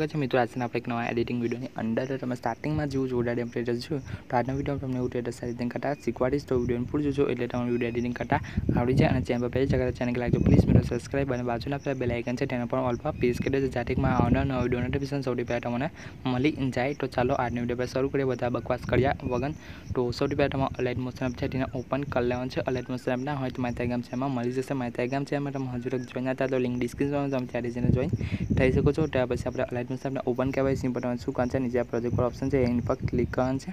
છે મિત્રો આજના આપણે એક નવા એડિટિંગ વિડીયોની અંદર તમે સ્ટાર્ટિંગમાં જેવું જોડા ટેમ્પરેચર જોયું તો આજના વિડીયો તમને એવું ટેટર સારી રીતે કરતા શીખવાડીશ તો વિડીયોને પૂરું જોજો એટલે તમને વિડીયો એડિટિંગ કરતા આવડી જાય અને ચેનલ પર પહેલી જગ્યાએ ચેનલ લાગજો પ્લીઝ મિત્રો સબસ્ક્રાઇબ અને બાજુના પેલા બેલ આઇકન છે તેના પર ઓલ પર પ્રેસ કરી દેજો જેથી માં આવનાર નવા વિડીયો નોટિફિકેશન સૌથી પહેલા તમને મળી જાય તો ચાલો આજનો વિડીયો પર શરૂ કરીએ બધા બકવાસ કર્યા વગર તો સૌથી પહેલા તમારે અલાઇટ મોશન એપ છે તેને ઓપન કરી લેવાનું છે અલાઇટ મોશન એપ ના હોય તો મારી ટેલિગ્રામ ચેનલમાં મળી જશે મારી ટેલિગ્રામ ચેનલમાં તમે હજુ તક જોઈન હતા તો લિંક ડિસ્ક્રિપ્શનમાં તમે ત્યારે જઈને જોઈન થઈ શકો છો ત્યાર પછી આપણે અલાઇટ મોશન એપને ઓપન કહેવાય સિમ્પલ તમારે શું કરવાનું છે નીચે પ્રોજેક્ટ પર ઓપ્શન છે એની પર ક્લિક કરવાનું છે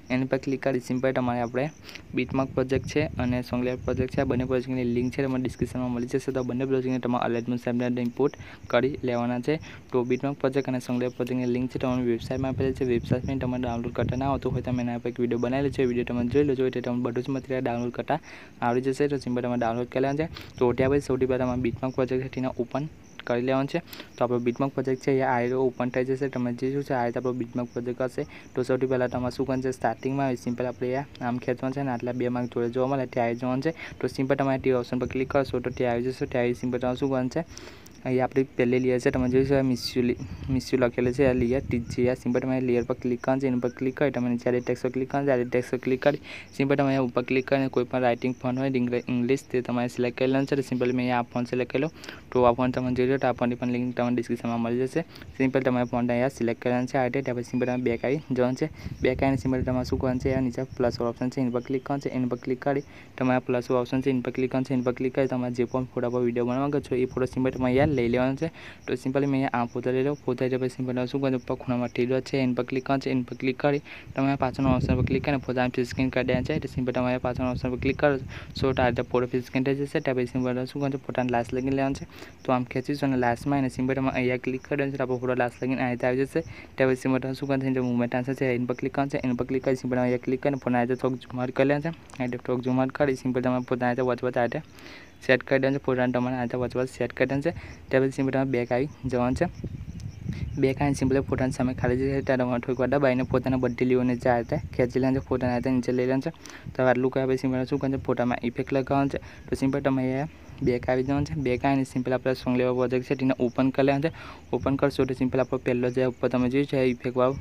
એની પર ક્લિક કરી સિમ્પલ તમારે આપણે બીટમાર્ક પ્રોજેક્ટ છે અને સોંગલેર પ્રોજેક્ટ છે બંને પ્રોજેક્ટની લિંક છે તમને ડિસ્ક્રિપ્શનમાં મળી જશે તો બંને પ્રોજેક્ટને તમારે અલાઇટ મોશન એપને ઇમ્પોર્ટ કરી લેવાના છે તો બીટમાર્ક પ્રોજેક્ટ અને સોંગલેર પ્રોજેક્ટની લિંક છે તમારી વેબસાઇટમાં આપેલી છે વેબસાઇટમાં તમે ડાઉનલોડ કરતા ના આવતું હોય તમે એના પર એક વિડીયો બનાવેલો છે વિડીયો તમે જોઈ લેજો એટલે તમને બધું જ મટીરિયલ ડાઉનલોડ કરતા આવડી જશે તો સિમ્પલ તમે ડાઉનલોડ કરી લેવાનું છે તો ત્યાં પછી સૌથી પહેલાં તમારે બીટમાર્ક પ્રોજેક્ટ છે તેને ઓપન કરી લેવાનું છે તો આપણો બીટમાર્ક પ્રોજેક્ટ છે એ આ રીતે ઓપન થઈ જશે તમે જે શું છે આ રીતે આપણો બીટમાર્ક પ્રોજેક્ટ હશે તો સૌથી પહેલાં તમારે શું કરવાનું છે સ્ટાર્ટિંગમાં સિમ્પલ આપણે આમ ખેંચવાનું છે ને આટલા બે માર્ક જોડે જોવા મળે ત્યાં આવી જવાનું છે તો સિમ્પલ તમારે તે ઓપ્શન પર ક્લિક કરશો તો ત્યાં આવી જશે ત્યાં સિમ્પલ તમારે શું કરવાનું છે અહીં આપણી પહેલી લેયર છે તમે જોઈશું મિસ્યુ લખેલું છે આ લેયર ટીજી આ સિમ્પલ તમારે લેયર પર ક્લિક કરવાનું છે એના પર ક્લિક કરી તમે નીચે ટેક્સ્ટ પર ક્લિક કરવાનું છે ટેક્સ્ટ પર ક્લિક કરી સિમ્પલ તમે અહીંયા ઉપર ક્લિક કરીને કોઈ પણ રાઇટિંગ ફોન્ટ હોય ઇંગ્લિશ તે તમારે સિલેક્ટ કરી લેવાનું છે તો સિમ્પલ મેં અહીંયા આ ફોન્ટ સિલેક્ટ કર્યો તો આ ફોન્ટ તમે જોઈ લો તો આ ફોનની પણ લિંક તમને ડિસ્ક્રિપ્શનમાં મળી જશે સિમ્પલ તમારે ફોન્ટ અહીંયા સિલેક્ટ કરવાનું છે આ રીતે ત્યાં પછી સિમ્પલ તમે બેક આવી જવાનું છે બેક આવીને સિમ્પલ તમારે શું કરવાનું છે આ નીચે પ્લસ ઓપ્શન છે એની પર ક્લિક કરવાનું છે એની પર ક્લિક કરી તમારે પ્લસ ઓપ્શન છે એની પર ક્લિક કરવાનું છે એની પર ક્લિક કરી તમારે જે પણ ફોટા પર વિડીયો બનાવવા માંગો છો એ ફોટો સિમ્પલ તમે અહીંયા લઈ લેવાનો છે તો સિમ્પલી મેં આ ફોટો લઈ લો ફોટો એટલે પછી સિમ્પલ શું કરવાનું ઉપર ખૂણામાં ટીલો છે એની પર ક્લિક કરવાનું છે એની પર ક્લિક કરી તમે પાછળનો ઓપ્શન પર ક્લિક કરીને ફોટાની ફિલ સ્ક્રીન કરી દેવાનું છે તો સિમ્પલ તમારે પાછળનો ઓપ્શન પર ક્લિક કરો સો આ રીતે ફોટો ફિલ સ્ક્રીન થઈ જશે ત્યાં પછી સિમ્પલ શું કરવાનું છે ફોટાને લાસ્ટ લગીને લેવાનું છે તો આમ ખેંચીશું અને લાસ્ટમાં એને સિમ્પલ તમે અહીંયા ક્લિક કરી દેવાનું છે આપણો ફોટો લાસ્ટ લગીને આ રીતે આવી જશે ત્યાં પછી સિમ્પલ શું કરવાનું છે મૂવમેન્ટ આન્સર છે એની પર ક્લિક કરવાનું છે એની પર ક્લિક કરી સિમ્પલ અહીંયા ક્લિક કરીને ફોટો આ રીતે થોડુંક ઝૂમ આઉટ કરી લેવાનું છે આ રીતે થોડુંક ઝૂમ આઉટ કરી સિમ્પલ તમારે ફોટા આ રીતે વચ આ રીતે સેટ કરી દેવાનું છે ફોટાને તમારે આ રીતે વચ સેટ કરી દેવાનું છે ત્યાં પછી સિમ્પલ તમારે બેક આવી જવાનું છે બે કાંઈ સિમ્પલ ફોટાની સામે ખાલી જશે ત્યારે તમારે થોડીક વાર દબાઈને પોતાના બધી લીઓને જે આ રીતે ખેંચી લેવાનું છે ફોટાને આ રીતે નીચે લઈ લેવાનું છે તો આટલું કર્યા પછી સિમ્પલ શું કરવાનું છે ફોટામાં ઇફેક્ટ લગાવવાનું છે તો સિમ્પલ તમે બેક આવી જવાનું છે બેક આવીને સિમ્પલ આપણે સોંગ લેવા પ્રોજેક્ટ છે તેને ઓપન કરી લેવાનું છે ઓપન કરશો તો સિમ્પલ આપણો પહેલો જે ઉપર તમે જોયું છે ઇફેક્ટવાળો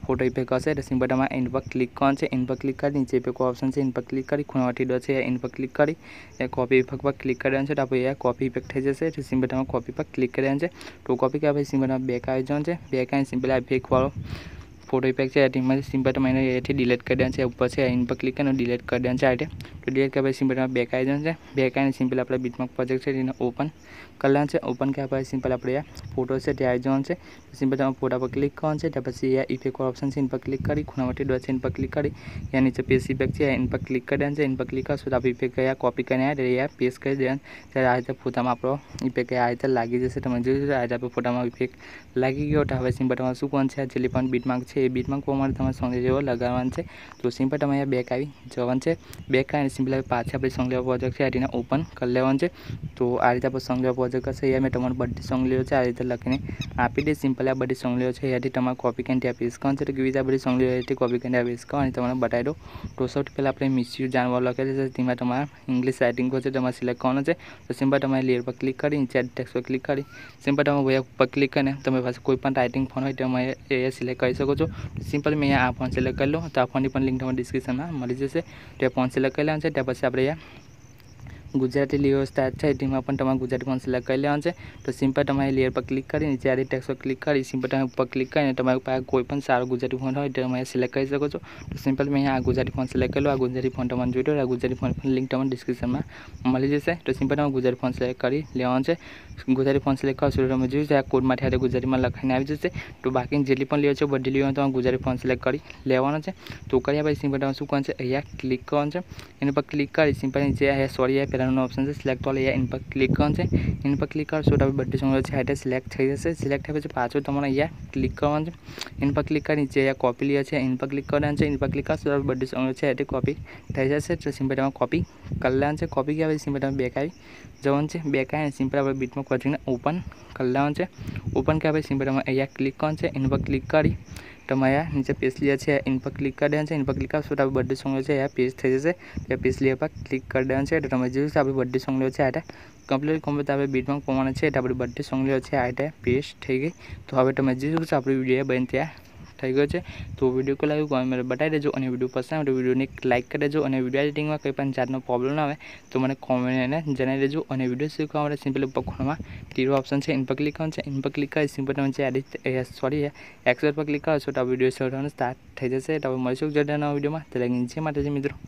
ફોટો ઇફેક્ટ હશે તો સિમ્પલ તમારે એની પર ક્લિક કરવાનું છે એની પર ક્લિક કરી નીચે ઇફેક્ટ ઓપ્શન છે એની પર ક્લિક કરી ખૂણાવાથી ડો છે એની પર ક્લિક કરી એ કોપી ઇફેક્ટ પર ક્લિક કરી દેવાનું છે તો આપણે કોપી ઇફેક્ટ થઈ જશે તો સિમ્પલ તમારે કોપી પર ક્લિક કરી દેવાનું છે તો કોપી કર્યા પછી સિમ્પલ બેક આવી જવાનું છે બેક આવીને સિમ્પલ આ ઇફેક્ટવાળો ફોટો ઇફેક્ટ છે એમાં સિમ્પલ તમે એને એથી ડિલીટ કરી દેવાનું છે ઉપર છે એની પર ક્લિક કરીને ડિલીટ કરી દેવાનું છે આ રીતે તો ડિલીટ કર્યા પછી સિમ્પલ તમે બેક આવી જવાનું છે બેક આવીને સિમ્પલ આપણે બીટમાર્ક પ્રોજેક્ટ છે એને ઓપન કરી લેવાનું છે ઓપન કર્યા પછી સિમ્પલ આપણે ફોટો છે તે આવી જવાનું છે સિમ્પલ તમે ફોટા પર ક્લિક કરવાનું છે ત્યાર પછી આ ઇફેક્ટ ઓપ્શન છે એની પર ક્લિક કરી ખૂણાવાથી ડોટ છે એની પર ક્લિક કરી યા નીચે પેસ્ટ ઇફેક્ટ છે એની પર ક્લિક કરી દેવાનું છે એની પર ક્લિક કરશો તો આપણે ઇફેક્ટ કયા કોપી કરીને આવ્યા પેસ્ટ કરી દેવાનું ત્યારે આ રીતે ફોટામાં આપણો ઇફેક્ટ આ રીતે લાગી જશે તમે જોયું આ રીતે આપણે ફોટામાં ઇફેક્ટ લાગી ગયો તો હવે સિમ્પલ તમારે શું કરવાનું છે જેટલી પણ બીટમાર્ક છે એ બીટમાર્ક પ્રમાણે તમારે સોંગ જેવો લગાવવાનું છે તો સિમ્પલ તમે અહીંયા બેક આવી જવાનું છે બેક આવીને સિમ્પલ પાછા આપણે સોંગ લેવા પ્રોજેક્ટ છે તેને ઓપન કરી લેવાનું છે તો આ રીતે આપણે સોંગ લેવા પ્રોજેક્ટ હશે અહીંયા મેં તમારે બધી સોંગ લેવો છે આ રીતે લખીને આપી દે સિમ્પલ આ બધી સોંગ લેવો છે અહીંયાથી તમારે કોપી કરીને ત્યાં પેસ્ટ કરવાનું છે તો કેવી રીતે આ બધી સોંગ લેવો એથી કોપી કરીને પેસ્ટ કરો અને તમને બતાવી દો તો સૌથી પહેલાં આપણે મિસ્યુ જાણવા લખેલું છે તેમાં તમારે ઇંગ્લિશ રાઇટિંગ છે તમારે સિલેક્ટ કરવાનું છે તો સિમ્પલ તમારે લેયર પર ક્લિક કરી નીચે ટેક્સ્ટ પર ક્લિક કરી સિમ્પલ તમે વયા ઉપર ક્લિક કરીને તમે પાસે કોઈ પણ રાઇટિંગ ફોન હોય તમે એ સિલેક્ટ કરી શકો છો સિમ્પલ મેં આ ફોન સિલેક્ટ કરી લો તો આ ફોનની પણ લિંક તમને ડિસ્ક્રિપ્શનમાં મળી જશે તો એ ફોન સિલેક્ટ કરી લેવાનું છે ત્યાં પછી આપણે ગુજરાતી લેયર સ્ટાર્ટ છે તેમાં પણ તમારે ગુજરાતી ફોન સિલેક્ટ કરી લેવાનું છે તો સિમ્પલ તમારે લેયર પર ક્લિક કરી નીચે આ ટેક્સ્ટ પર ક્લિક કરી સિમ્પલ તમે ઉપર ક્લિક કરીને તમારી પાસે કોઈ પણ સારો ગુજરાતી ફોન હોય તો તમે સિલેક્ટ કરી શકો છો તો સિમ્પલ મેં આ ગુજરાતી ફોન સિલેક્ટ કરી લો આ ગુજરાતી ફોન તમને જોઈતો આ ગુજરાતી ફોન લિંક તમને ડિસ્ક્રિપ્શનમાં મળી જશે તો સિમ્પલ તમે ગુજરાતી ફોન સિલેક્ટ કરી લેવાનું છે ગુજરાતી ફોન સિલેક્ટ કરશો તો તમે જોયું છે આ કોડમાંથી આ ગુજરાતીમાં લખાઈને આવી જશે તો બાકી જેટલી પણ લેવો છે બધી લેવાનું તમારે ગુજરાતી ફોન સિલેક્ટ કરી લેવાનો છે તો કર્યા પછી સિમ્પલ તમે શું કરવાનું છે અહીંયા ક્લિક કરવાનું છે એની પર ક્લિક કરી સિમ્પલ નીચે અહીંયા સોરી પહેલાંનો ઓપ્શન છે સિલેક્ટ ઓલ અહીંયા એની પર ક્લિક કરવાનું છે એની પર ક્લિક કરશો તો બધી સોંગ છે આ સિલેક્ટ થઈ જશે સિલેક્ટ થયા પછી પાછું તમારે અહીંયા ક્લિક કરવાનું છે એની પર ક્લિક કરી નીચે અહીંયા કોપી લે છે એની પર ક્લિક કરવાનું છે એની પર ક્લિક કરશો તો બધી સોંગ છે એ કોપી થઈ જશે તો સિમ્પલ તમે કોપી કરી લેવાનું છે કોપી કર્યા પછી સિમ્પલ તમે બેક આવી જવાનું છે બેક આવીને સિમ્પલ આપણે બીટમાર્ક પ્રોજેક્ટને ઓપન કરી લેવાનું છે ઓપન કર્યા પછી સિમ્પલ તમે અહીંયા ક્લિક કરવાનું છે એની પર ક્લિક કરી તમારે નીચે પેસ્ટ લેયર છે એની પર ક્લિક કરી દેવાનું છે એની પર ક્લિક કરશો તો આપણી બધી સોંગ છે એ પેસ્ટ થઈ જશે તે પેસ્ટ લેયર પર ક્લિક કરી દેવાનું છે તો તમે જોયું આપણી બધી સોંગ છે આ કમ્પ્લીટ આપણે બીટમાં પ્રમાણે છે એટલે આપણી બધી સોંગ છે આ રીતે પેસ્ટ થઈ ગઈ. તો હવે તમે જોઈ શકો છો આપણી વિડીયો બની ત્યાં થઈ ગયો છે. તો વિડીયો કોલ આવ્યું કોમેન્ટ બતાવી દેજો અને વિડીયો પસંદ આવે તો વિડીયોને લાઇક કરી દેજો અને વિડીયો એડિટિંગમાં કંઈ પણ જાતનો પ્રોબ્લેમ ના આવે તો મને કોમેન્ટને જણાવી દેજો. અને વિડીયો શીખવા માટે સિમ્પલ ઉપર ખૂણમાં તીરો ઓપ્શન છે, ઇન પર ક્લિક કરવાનું છે. ઇન પર ક્લિક કરી સિમ્પલ તમે છે એક્સેપ્ટ પર ક્લિક કરશો તો આ વિડીયો શોધવાનું સ્ટાર્ટ થઈ જશે. તો હવે મળીશું જલ્દી નવા વિડીયોમાં. તો લાગી છે માતાજી મિત્રો.